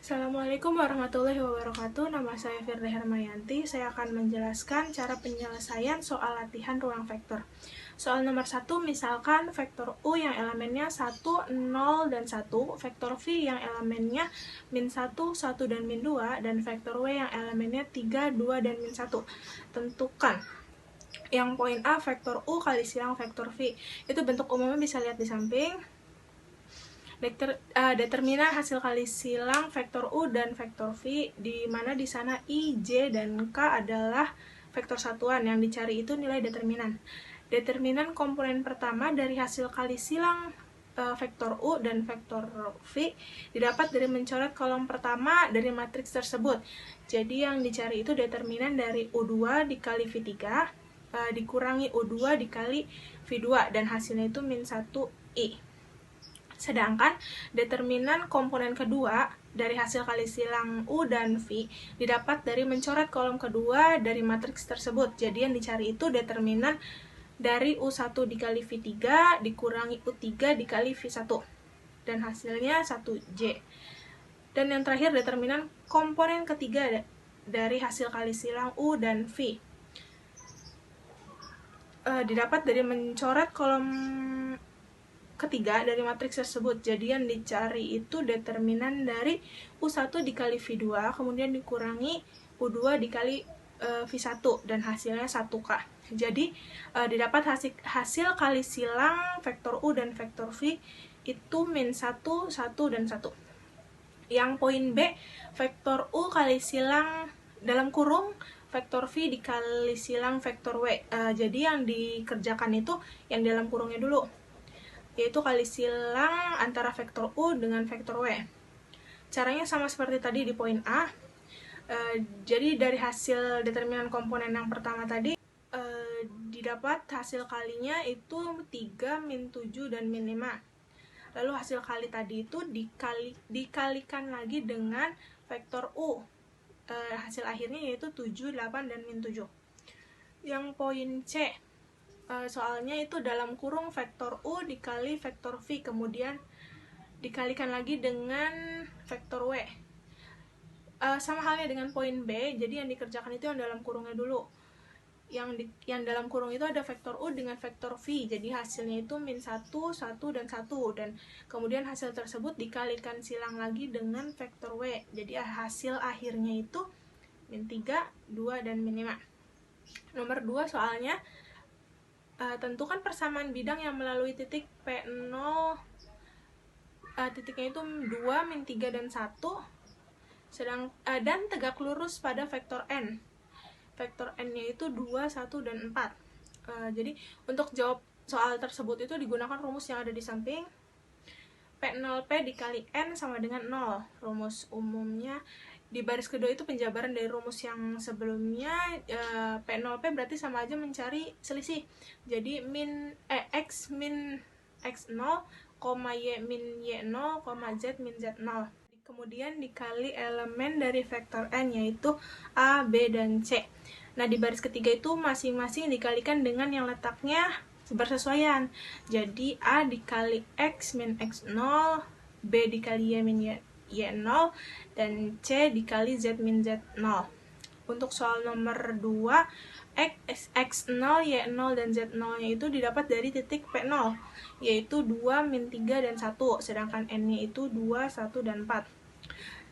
Assalamualaikum warahmatullahi wabarakatuh. Nama saya Firda Hermayanti. Saya akan menjelaskan cara penyelesaian soal latihan ruang vektor. Soal nomor 1, misalkan vektor U yang elemennya 1, 0, dan 1, vektor V yang elemennya min 1, 1, dan min 2, dan vektor W yang elemennya 3, 2, dan min 1. Tentukan. Yang poin A, vektor U kali silang vektor V. Itu bentuk umumnya bisa lihat di samping. Determinan hasil kali silang vektor U dan vektor V, di mana di sana I, J, dan K adalah vektor satuan. Yang dicari itu nilai determinan. Determinan komponen pertama dari hasil kali silang vektor U dan vektor V didapat dari mencoret kolom pertama dari matriks tersebut. Jadi yang dicari itu determinan dari U2 dikali V3 dikurangi U2 dikali V2, dan hasilnya itu min 1I. Sedangkan determinan komponen kedua dari hasil kali silang U dan V didapat dari mencoret kolom kedua dari matriks tersebut. Jadi yang dicari itu determinan dari U1 dikali V3 dikurangi U3 dikali V1. Dan hasilnya 1J. Dan yang terakhir determinan komponen ketiga dari hasil kali silang U dan V. Didapat dari mencoret kolom ketiga dari matriks tersebut. Jadi yang dicari itu determinan dari U1 dikali V2 kemudian dikurangi U2 dikali V1, dan hasilnya 1K. Jadi didapat hasil kali silang vektor U dan vektor V itu min 1, 1, dan 1. Yang poin B, vektor U kali silang dalam kurung vektor V dikali silang vektor W. Jadi yang dikerjakan itu yang dalam kurungnya dulu, yaitu kali silang antara vektor U dengan vektor W. Caranya sama seperti tadi di poin A. Jadi dari hasil determinan komponen yang pertama tadi, didapat hasil kalinya itu 3, min 7, dan min 5. Lalu hasil kali tadi itu dikalikan lagi dengan vektor U. Hasil akhirnya yaitu 7, 8, dan min 7. Yang poin C, soalnya itu dalam kurung vektor U dikali vektor V kemudian dikalikan lagi dengan vektor W. Sama halnya dengan poin B, jadi yang dikerjakan itu yang dalam kurungnya dulu. Yang dalam kurung itu ada vektor U dengan vektor V, jadi hasilnya itu min 1, 1, dan 1, dan kemudian hasil tersebut dikalikan silang lagi dengan vektor W, jadi hasil akhirnya itu min 3, 2, dan min 5. Nomor 2 soalnya, tentukan persamaan bidang yang melalui titik P0, titiknya itu 2, min 3, dan 1, dan tegak lurus pada vektor N. Vektor N-nya itu 2, 1, dan 4. Jadi untuk jawab soal tersebut itu digunakan rumus yang ada di samping. P0P dikali N sama dengan 0. Rumus umumnya di baris kedua itu penjabaran dari rumus yang sebelumnya. P0P berarti sama aja mencari selisih. Jadi X min X0, Y min Y0, Z min Z0. Kemudian dikali elemen dari vektor N, yaitu A, B, dan C. Nah, di baris ketiga itu masing-masing dikalikan dengan yang letaknya bersesuaian. Jadi A dikali X min X0, B dikali Y min Y0, dan C dikali Z min Z0. Untuk soal nomor 2, X0, Y0, dan Z0 nya itu didapat dari titik P0, yaitu 2, min 3, dan 1, sedangkan N nya itu 2, 1, dan 4.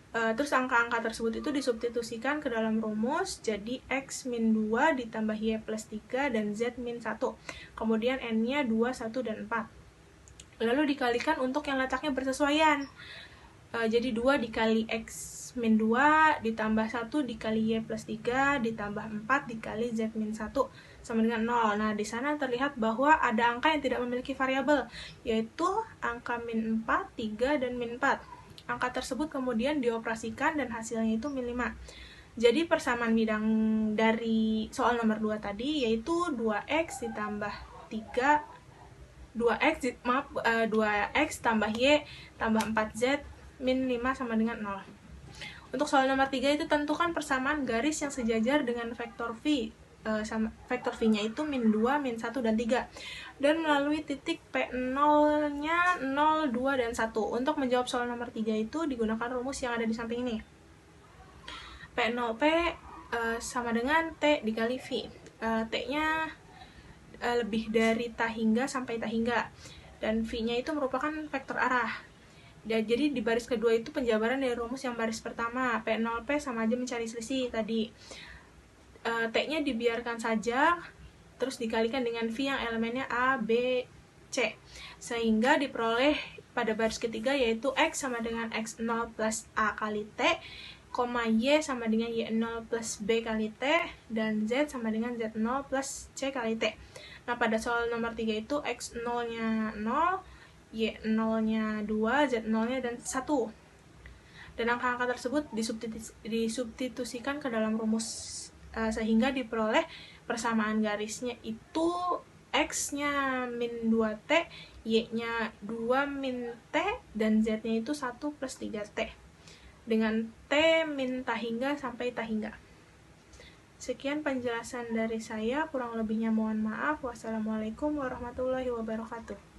Terus angka-angka tersebut itu disubstitusikan ke dalam rumus, jadi X min 2 ditambah Y plus 3 dan Z min 1. Kemudian N nya 2, 1, dan 4. Lalu dikalikan untuk yang letaknya bersesuaian. Jadi 2 dikali X min 2 ditambah 1 dikali Y plus 3 ditambah 4 dikali Z min 1 sama dengan 0. Nah, di sana terlihat bahwa ada angka yang tidak memiliki variabel, yaitu angka min 4, 3, dan min 4. Angka tersebut kemudian dioperasikan dan hasilnya itu min 5. Jadi persamaan bidang dari soal nomor 2 tadi yaitu 2x ditambah 3 2x tambah Y tambah 4Z min 5 sama dengan 0. Untuk soal nomor 3 itu tentukan persamaan garis yang sejajar dengan vektor V. sama vektor V-nya itu min 2, min 1, dan 3. Dan melalui titik P0-nya 0, 2, dan 1. Untuk menjawab soal nomor 3 itu digunakan rumus yang ada di samping ini. P0P sama dengan T dikali V. T-nya lebih dari tak hingga sampai tak hingga. Dan V-nya itu merupakan vektor arah. Jadi di baris kedua itu penjabaran dari rumus yang baris pertama. P0P sama aja mencari selisih tadi. T-nya dibiarkan saja, terus dikalikan dengan V yang elemennya A, B, C. Sehingga diperoleh pada baris ketiga yaitu X sama dengan X0 plus A kali T, Y sama dengan Y0 plus B kali T, dan Z sama dengan Z0 plus C kali T. Nah, pada soal nomor 3 itu X0-nya 0, Y0-nya 2, Z0-nya dan 1. Dan angka-angka tersebut disubstitusikan ke dalam rumus sehingga diperoleh persamaan garisnya itu X-nya min 2T, Y-nya 2 min T, dan Z-nya itu 1 plus 3T. Dengan T min tak hingga sampai tak hingga. Sekian penjelasan dari saya, kurang lebihnya mohon maaf. Wassalamualaikum warahmatullahi wabarakatuh.